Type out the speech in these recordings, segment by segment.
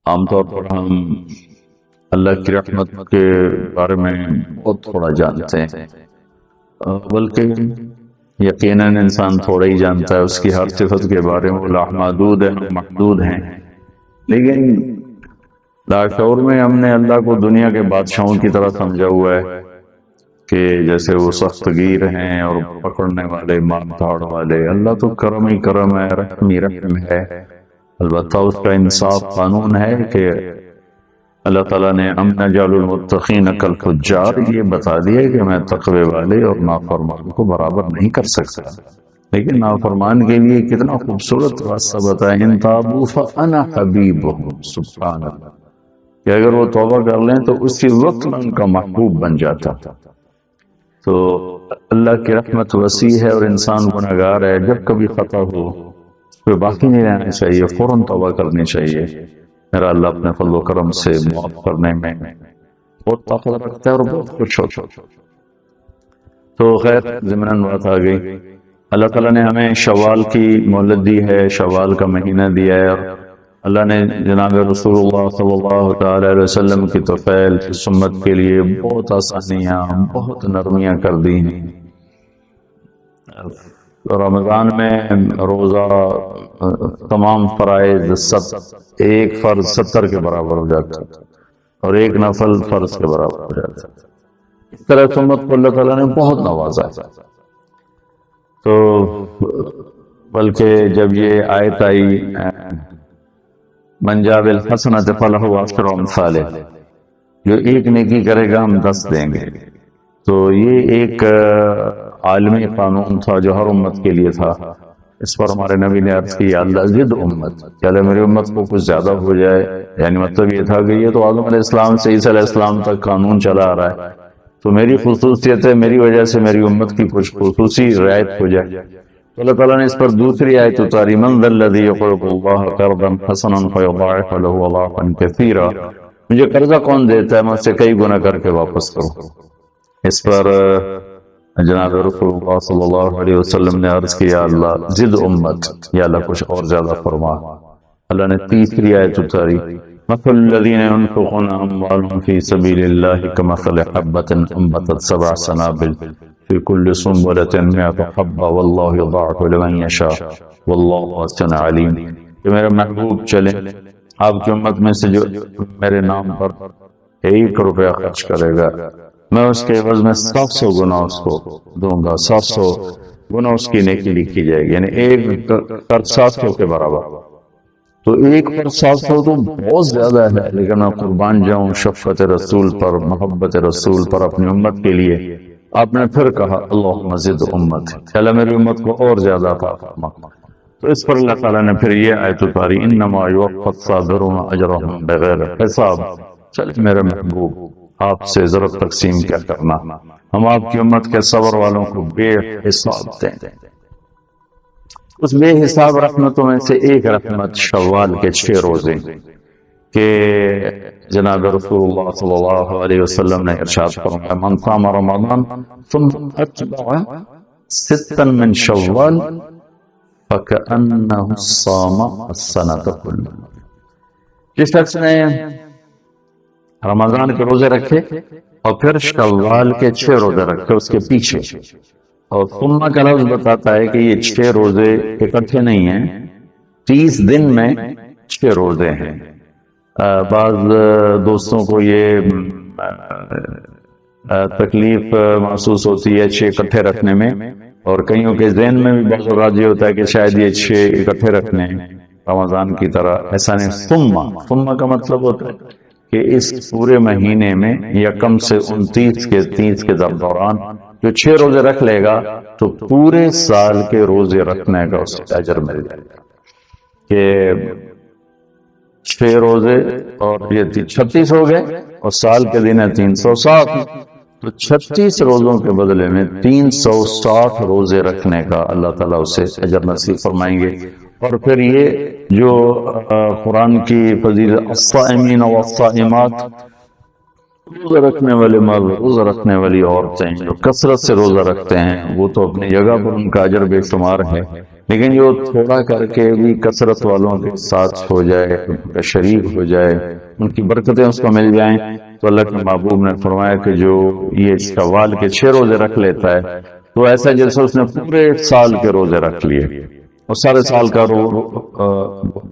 عام طور پر ہم اللہ کی رحمت کے بارے میں بہت تھوڑا جانتے ہیں، بلکہ یقیناً انسان تھوڑا ہی جانتا ہے، اس کی ہر صفت کے بارے میں لامحدود ہیں، محدود ہیں، لیکن لاشعور میں ہم نے اللہ کو دنیا کے بادشاہوں کی طرح سمجھا ہوا ہے کہ جیسے وہ سخت گیر ہیں اور پکڑنے والے، مار دھاڑ والے۔ اللہ تو کرم ہی کرم ہے، رحم ہی رحم ہے۔ البتہ اس کا انصاف قانون ہے کہ اللہ تعالیٰ نے ام نجعل المتقین کالفجار یہ بتا دیا کہ میں تقوی والے اور نافرمان کو برابر نہیں کر سکتا، لیکن نافرمان کے لیے کتنا خوبصورت راستہ بتایا، ان تابوا فانا حبیبہم، سبحان اللہ، کہ اگر وہ توبہ کر لیں تو اسی وقت میں ان کا محبوب بن جاتا۔ تو اللہ کی رحمت وسیع ہے اور انسان گناہگار ہے، جب کبھی خطا ہو پھر باقی نہیں رہنا چاہیے، فوراً توبہ کرنی چاہیے۔ میرا اللہ اپنے فضل و کرم سے معاف کرنے میں بہت طاقت رکھتا ہے اور بہت خوش ہوتا ہے۔ تو خیر ضمناً بات آ گئی، اللہ تعالیٰ نے ہمیں شوال کی مہلت دی ہے، شوال کا مہینہ دیا ہے، اور اللہ نے جناب رسول اللہ صلی اللہ تعالی علیہ وسلم کی طفیل اس امت کے لیے بہت آسانیاں، بہت نرمیاں کر دی ہیں۔ رمضان میں روزہ تمام فرائض سب ایک فرض 70 کے برابر ہو جاتا ہے اور ایک نفل فرض کے برابر ہو جاتا ہے۔ اس طرح اس امت کو اللہ تعالیٰ نے بہت نوازا ہے۔ تو بلکہ جب یہ آیت آئی من جاء بالحسنۃ فلہ عشر امثالہ، جو ایک نیکی کرے گا ہم 10 دیں گے، تو یہ ایک عالمی قانون تھا جو ہر امت کے لیے تھا۔ اس پر ہمارے نبی نے عرض کی، اللہ زد امت، کہ اللہ میری امت کو کچھ زیادہ ہو جائے، یعنی مطلب یہ تھا کہ یہ تو آدم علیہ السلام سے عیسیٰ علیہ السلام تک قانون چلا آ رہا ہے، تو میری خصوصیت ہے، میری وجہ سے میری امت کی کچھ خصوصی رعایت ہو جائے۔ تو اللہ تعالیٰ نے اس پر دوسری آیت اتاری، من ذا الذی یقرض اللہ قرضا حسنا فیضاعف له اضعافا کثیرا، مجھے قرضہ کون دیتا ہے میں اس سے کئی گنا کر کے واپس کروں۔ اس پر جناب رسول اللہ صلی اللہ علیہ وسلم نے عرض کیا، اللہ زد امت، یا اللہ کچھ اور زیادہ فرما۔ اللہ نے تیسری آیت اتاری، مثل الذین ينفقون اموالهم فی سبیل اللہ کمثل حبۃ انبتت 7 سنابل فی کل سنبلۃ 100 حبۃ واللہ یضاعف لمن یشاء واللہ واسع علیم۔ کہ میرے محبوب چلیں، آپ کی امت میں سے جو میرے نام پر 1 روپیہ خرچ کرے گا، میں اس کے عوض میں 700 گنا اس کو دوں گا، 700 گنا اس کی نیکی لکھی جائے گی، یعنی ایک پر 700 کے برابر۔ تو ایک پر 700 تو بہت زیادہ ہے، لیکن میں قربان جاؤں شفقت رسول پر، محبت رسول پر، اپنی امت کے لیے۔ آپ نے پھر کہا اللہم زد امت، اللہ میری امت کو اور زیادہ عطا فرما۔ تو اس پر اللہ تعالیٰ نے پھر یہ آیت اتاری، انما یوفی الصابرون اجرهم بغیر حساب۔ چلے میرے محبوب، آپ سے ضرب تقسیم کیا کرنا، ہم آپ کی امت کے صبر والوں کو بے حساب دیں۔ اس بے حساب رحمتوں میں سے ایک رحمت شوال کے 6 روزے کہ جناب رسول اللہ صلی اللہ علیہ وسلم نے ارشاد فرمایا، من صام رمضان ثم اتبع 6 من شوال فکأنہ صام السنۃ کلها۔ جس شخص نے رمضان کے روزے رکھے اور پھر شوال کے 6 روزے رکھے اس کے پیچھے، اور ثم کا لفظ بتاتا ہے کہ یہ 6 روزے اکٹھے نہیں ہیں، 30 دن میں 6 روزے ہیں۔ بعض دوستوں کو یہ تکلیف محسوس ہوتی ہے 6 اکٹھے رکھنے میں، اور کئیوں کے ذہن میں بھی بعض اوقات یہ ہوتا ہے کہ شاید یہ 6 اکٹھے رکھنے ہیں رمضان کی طرح، ایسا نہیں۔ ثم کا مطلب ہوتا ہے کہ اس پورے مہینے میں یکم سے 29 کے دوران جو 6 روزے رکھ لے گا تو پورے سال کے روزے رکھنے کا اس کا اجر مل جائے گا، کہ 6 روزے اور یہ 36 ہو گئے، اور سال کے دن ہے 360، تو 36 روزوں کے بدلے میں 360 روزے رکھنے کا اللہ تعالیٰ اسے اجر نصیب فرمائیں گے۔ اور پھر یہ جو قرآن کی فضیلت الصائمین والصائمات، روزہ رکھنے والے مرد، روزہ رکھنے والی عورتیں جو کثرت سے روزہ رکھتے ہیں وہ تو اپنی جگہ پر ان کا اجر بے شمار ہے، لیکن جو تھوڑا کر کے بھی کثرت والوں کے ساتھ ہو جائے، ان کا شریک ہو جائے، ان کی برکتیں اس کو مل جائیں، تو اللہ کے محبوب نے فرمایا کہ جو یہ شوال کے 6 روزے رکھ لیتا ہے تو ایسا جیسے اس نے پورے سال کے روزے رکھ لیے، اور سارے سال کا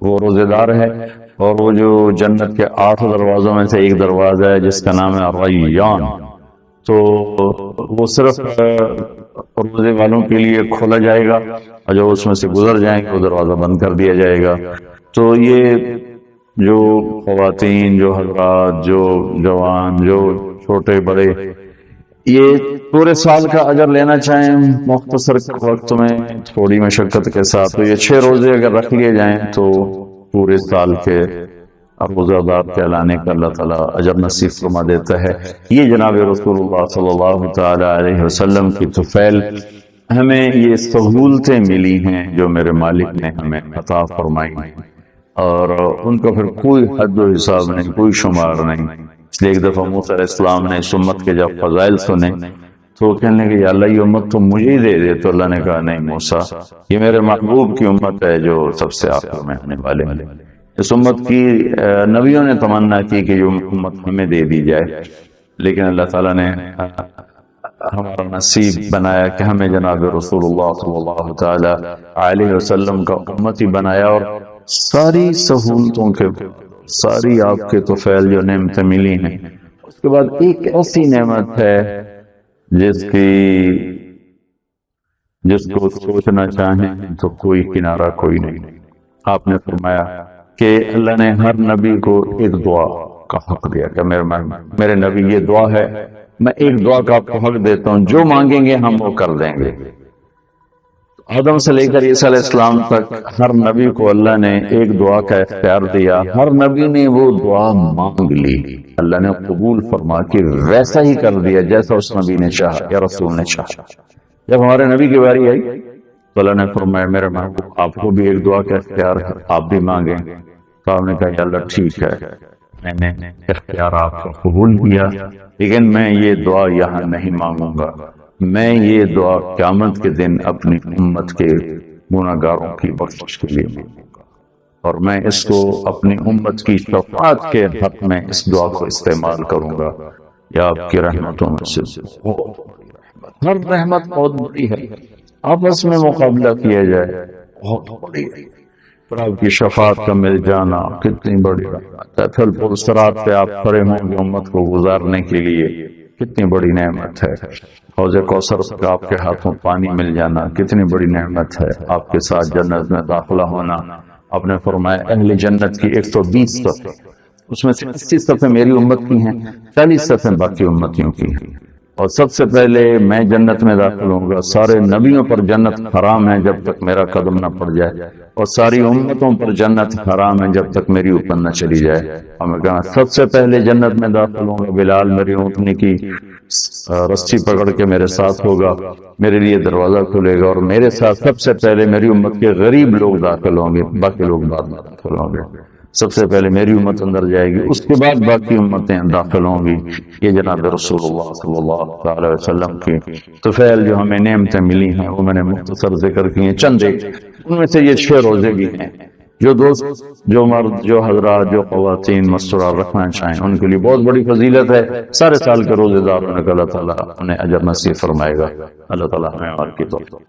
وہ روزے دار ہے، اور وہ جو جنت کے 8 دروازوں میں سے ایک دروازہ ہے جس کا نام ہے ریان، تو وہ صرف روزے والوں کے لیے کھولا جائے گا، اور جو اس میں سے گزر جائیں گے وہ دروازہ بند کر دیا جائے گا۔ تو یہ جو خواتین، جو حضرات، جو جوان، جو چھوٹے بڑے یہ پورے سال کا اجر لینا چاہیں مختصر وقت میں تھوڑی مشقت کے ساتھ، تو یہ 6 روزے اگر رکھ لیے جائیں تو پورے سال کے روزہ دار کہلانے کا اللہ تعالیٰ اجر نصیب فرما دیتا ہے۔ یہ جناب رسول اللہ صلی اللہ تعالی علیہ وسلم کی طفیل ہمیں یہ سہولتیں ملی ہیں جو میرے مالک نے ہمیں عطا فرمائی، اور ان کا پھر کوئی حد و حساب نہیں، کوئی شمار نہیں۔ اس لیے ایک دفعہ موسیٰ علیہ السلام نے اس امت کے جب فضائل سنے تو کہنے لگے یا اللہ یہ امت تو مجھے ہی دے دے، تو اللہ نے کہا نہیں موسیٰ، یہ میرے محبوب کی امت ہے جو سب سے آخر میں آنے والے ہیں۔ اس امت کی نبیوں نے تمنا کی کہ یہ امت ہمیں دے دی جائے، لیکن اللہ تعالیٰ نے ہمارا نصیب بنایا کہ ہمیں جناب رسول اللہ صلی اللہ تعالی علیہ وسلم کا امتی بنایا، اور ساری سہولتوں کے، ساری آپ کے طفیل جو نعمتیں ملی ہیں، اس کے بعد ایک ایسی نعمت ہے جس کو سوچنا چاہیں تو کوئی کنارہ کوئی نہیں۔ آپ نے فرمایا کہ اللہ نے ہر نبی کو ایک دعا کا حق دیا کہ میرے نبی یہ دعا ہے، میں ایک دعا کا آپ کو حق دیتا ہوں، جو مانگیں گے ہم وہ کر دیں گے۔ آدم سے لے کر عیسیٰ علیہ السلام تک ہر نبی کو اللہ نے ایک دعا کا اختیار دیا، ہر نبی نے وہ دعا مانگ لی، اللہ نے قبول فرما کے ویسا ہی کر دیا جیسا اس نبی نے چاہا یا رسول نے چاہا۔ جب ہمارے نبی کی باری آئی تو اللہ نے فرمایا میرے محبوب آپ کو بھی ایک دعا کا اختیار ہے، آپ بھی مانگیں۔ تو آپ نے کہا یا اللہ ٹھیک ہے، میں نے اختیار آپ کا قبول کیا، لیکن میں یہ دعا یہاں نہیں مانگوں گا، میں یہ دعا قیامت کے دن اپنی امت کے گناہگاروں کی بخشش کے لیے مانگوں گا، اور میں اس کو اپنی امت کی شفاعت کے حق میں اس دعا کو استعمال کروں گا۔ یا آپ کی رحمتوں میں سے بہت بڑی رحمت، ہر رحمت بہت بڑی ہے، آپس میں مقابلہ کیا جائے بہت بڑی ہے، پر آپ کی شفاعت کا مل جانا کتنی بڑی رحمت ہے، پھر پرسرات پہ آپ کھڑے ہوں گے امت کو گزارنے کے لیے، کتنی بڑی نعمت ہے۔ حوض کوثر کا آپ کے ہاتھوں پانی مل جانا کتنی بڑی نعمت ہے، آپ کے ساتھ جنت میں داخلہ ہونا۔ آپ نے فرمایا اہل جنت کی 120 صفیں، اس میں سے 80 صفیں میری امت کی ہیں، 40 صفیں باقی امتیوں کی ہیں، اور سب سے پہلے میں جنت میں داخل ہوں گا۔ سارے نبیوں پر جنت حرام ہے جب تک میرا قدم نہ پڑ جائے، اور ساری امتوں پر جنت حرام ہے جب تک میری اوپر نہ چلی جائے۔ ہمیں کہا سب سے پہلے جنت میں داخل ہوں گا بلال، میری اونٹنی کی رسی پکڑ کے میرے ساتھ ہوگا، میرے لیے دروازہ کھلے گا، اور میرے ساتھ سب سے پہلے میری امت کے غریب لوگ داخل ہوں گے، باقی لوگ بعد میں داخل ہوں گے۔ سب سے پہلے میری امت اندر جائے گی، اس کے بعد باقی امتیں داخل ہوں گی۔ یہ جناب رسول اللہ صلی اللہ علیہ وسلم کی طفیل جو ہمیں نعمتیں ملی ہیں وہ میں نے مختصر ذکر کی ہیں، چند ایک ان میں سے یہ 6 روزے بھی ہیں جو دوست، جو مرد، جو حضرات، جو خواتین مستورات رکھنا چاہیں ان کے لیے بہت بڑی فضیلت ہے۔ سارے سال کے روزے دار ہونے کا اللہ تعالیٰ انہیں اجر نصیب فرمائے گا۔ اللہ تعالیٰ ہمیں اور کی توفیق